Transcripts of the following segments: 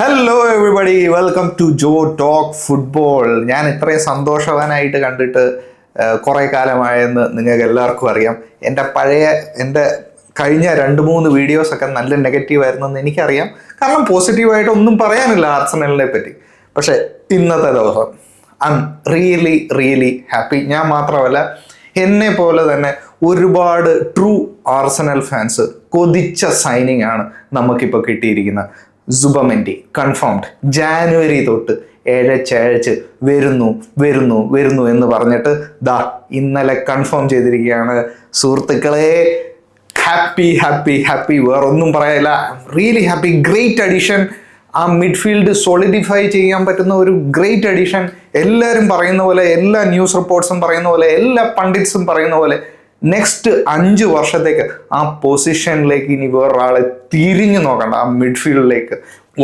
Hello everybody, welcome to Jo talk football. ഞാൻ ഇത്രയും സന്തോഷവാനായിട്ട് കണ്ടിട്ട് കുറേ കാലമായെന്ന് നിങ്ങൾക്ക് എല്ലാവർക്കും അറിയാം. എൻ്റെ കഴിഞ്ഞ 2-3 വീഡിയോസൊക്കെ നല്ല നെഗറ്റീവായിരുന്നു എന്ന് എനിക്കറിയാം. കാരണം പോസിറ്റീവായിട്ട് ഒന്നും പറയാനില്ല ആർസണലിനെ പറ്റി. പക്ഷേ ഇന്നത്തെ ദിവസം ഐ എം റിയലി ഹാപ്പി. ഞാൻ മാത്രമല്ല, എന്നെ പോലെ തന്നെ ഒരുപാട് ട്രൂ ആർസണൽ ഫാൻസ് കൊതിച്ച സൈനിങ് ആണ് നമുക്കിപ്പോൾ കിട്ടിയിരിക്കുന്നത്. സുബമെൻഡി കൺഫേംഡ്. ജാനുവരി തൊട്ട് ഏഴച്ച് വരുന്നു എന്ന് പറഞ്ഞിട്ട് ഇന്നലെ കൺഫേം ചെയ്തിരിക്കുകയാണ് സുഹൃത്തുക്കളെ. ഹാപ്പി വേറൊന്നും പറയാനില്ല. Really happy. Great addition. ആ മിഡ്ഫീൽഡ് സോളിഡിഫൈ ചെയ്യാൻ പറ്റുന്ന ഒരു ഗ്രേറ്റ് അഡീഷൻ. എല്ലാവരും പറയുന്ന പോലെ, എല്ലാ ന്യൂസ് റിപ്പോർട്ട്സും പറയുന്ന പോലെ, എല്ലാ പണ്ഡിറ്റ്സും പറയുന്ന പോലെ നെക്സ്റ്റ് 5 വർഷത്തേക്ക് ആ പൊസിഷനിലേക്ക് ഇനി വേറൊരാളെ തിരിഞ്ഞു നോക്കണ്ട. ആ മിഡ്ഫീൽഡിലേക്ക്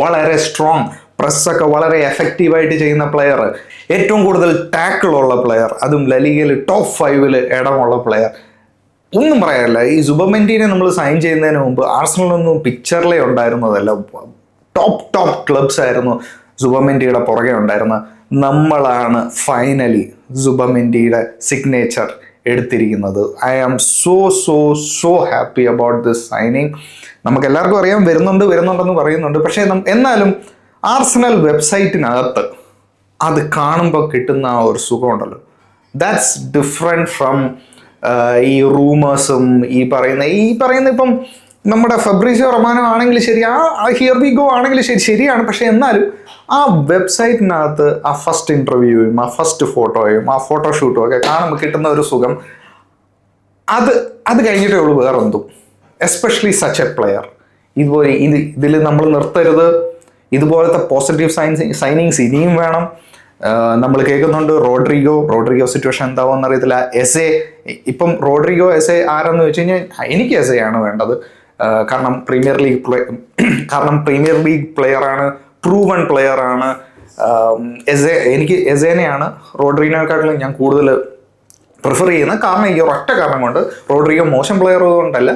വളരെ സ്ട്രോങ്, പ്രസ്സൊക്കെ വളരെ എഫക്റ്റീവായിട്ട് ചെയ്യുന്ന പ്ലെയർ, ഏറ്റവും കൂടുതൽ ടാക്കിളുള്ള പ്ലെയർ, അതും ലലിഗയിൽ ടോപ്പ് 5 ഇടമുള്ള പ്ലെയർ. ഒന്നും പറയാനില്ല. ഈ സുബമെൻഡിനെ നമ്മൾ സൈൻ ചെയ്യുന്നതിന് മുമ്പ് ആർസണലൊന്നും പിക്ചറിലേ ഉണ്ടായിരുന്നതല്ല. ടോപ്പ് ക്ലബ്സ് ആയിരുന്നു സുബമെൻഡിയുടെ പുറകെ ഉണ്ടായിരുന്നത്. നമ്മളാണ് ഫൈനലി സുബമെൻഡിയുടെ സിഗ്നേച്ചർ എടുത്തിരിക്കുന്നത്. I am so happy about this signing. നമുക്ക് എല്ലാവർക്കും അറിയാം വരുന്നുണ്ടെന്ന് പറയുന്നുണ്ട്. പക്ഷേ എന്നാലും ആർസണൽ വെബ്സൈറ്റിനകത്ത് അത് കാണുമ്പോൾ കിട്ടുന്ന ആ ഒരു സുഖമുണ്ടല്ലോ, ദാറ്റ്സ് ഡിഫറെൻറ്റ് ഫ്രം ഈ റൂമേഴ്സും ഈ പറയുന്ന ഇപ്പം നമ്മുടെ ഫെബ്രീസിയോ റൊമാനോ ആണെങ്കിൽ ശരി, ആ ഹിയർ വി ഗോ ആണെങ്കിൽ ശരിയാണ്. പക്ഷെ എന്നാലും ആ വെബ്സൈറ്റിനകത്ത് ആ ഫസ്റ്റ് ഇൻ്റർവ്യൂയും ആ ഫസ്റ്റ് ഫോട്ടോയും ആ ഫോട്ടോഷൂട്ടും ഒക്കെ കാണുമ്പോൾ കിട്ടുന്ന ഒരു സുഖം, അത് കഴിഞ്ഞിട്ടേ ഉള്ളൂ വേറെന്തും. Especially such a player. ഇതിൽ നമ്മൾ നിർത്തരുത്. ഇതുപോലത്തെ പോസിറ്റീവ് സൈനിങ്സ് ഇനിയും വേണം. നമ്മൾ കേൾക്കുന്നുണ്ട് റോഡ്രിഗോ സിറ്റുവേഷൻ എന്താവുമെന്ന് അറിയത്തില്ല. ഇപ്പം റോഡ്രിഗോ ആരെന്ന് വെച്ച് കഴിഞ്ഞാൽ എനിക്ക് ആണ് വേണ്ടത്. കാരണം പ്രീമിയർ ലീഗ് പ്ലെയറാണ്, പ്രൂവൺ പ്ലെയറാണ്. എനിക്ക് എസേനെയാണ് റോഡ്രിഗോനെക്കാട്ടിലും ഞാൻ കൂടുതൽ പ്രിഫർ ചെയ്യുന്നത്. കാരണം ഈ ഒരൊറ്റ കാരണം കൊണ്ട്, റോഡ്രിഗോ മോശം പ്ലെയർ കൊണ്ടല്ല,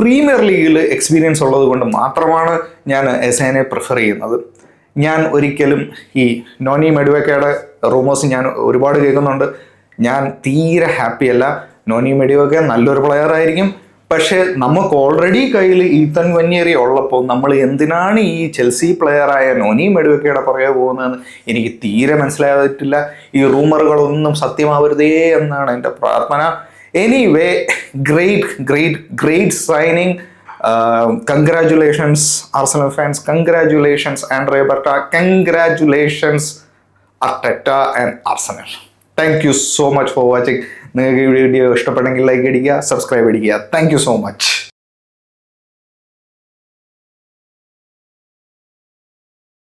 പ്രീമിയർ ലീഗിൽ എക്സ്പീരിയൻസ് ഉള്ളത് കൊണ്ട് മാത്രമാണ് ഞാൻ എസേനെ പ്രിഫർ ചെയ്യുന്നത്. ഞാൻ ഒരിക്കലും ഈ നോനി മെഡുവക്കയുടെ റൂമേഴ്സ് ഞാൻ ഒരുപാട് കേൾക്കുന്നുണ്ട്. ഞാൻ തീരെ ഹാപ്പിയല്ല. നോനി മെഡുവക്ക നല്ലൊരു പ്ലെയർ ആയിരിക്കും, പക്ഷേ നമുക്ക് ഓൾറെഡി കയ്യിൽ ഈത്തൻ വന്യേരി ഉള്ളപ്പോൾ നമ്മൾ എന്തിനാണ് ഈ ചെൽസി പ്ലെയറായ നോനി മെഡുവക്കയുടെ പുറകെ പോകുന്നതെന്ന് എനിക്ക് തീരെ മനസ്സിലായിട്ടില്ല. ഈ റൂമറുകളൊന്നും സത്യമാവരുതേ എന്നാണ് എൻ്റെ പ്രാർത്ഥന. Anyway, great signing. Congratulations Arsenal fans, congratulations Andre Berta, congratulations Arteta and Arsenal. Thank you so much for watching. നിങ്ങൾക്ക് ഈ വീഡിയോ ഇഷ്ടപ്പെട്ടെങ്കിൽ ലൈക്ക് അടിക്കുക, സബ്സ്ക്രൈബ് അടിക്കുക. Thank you so much.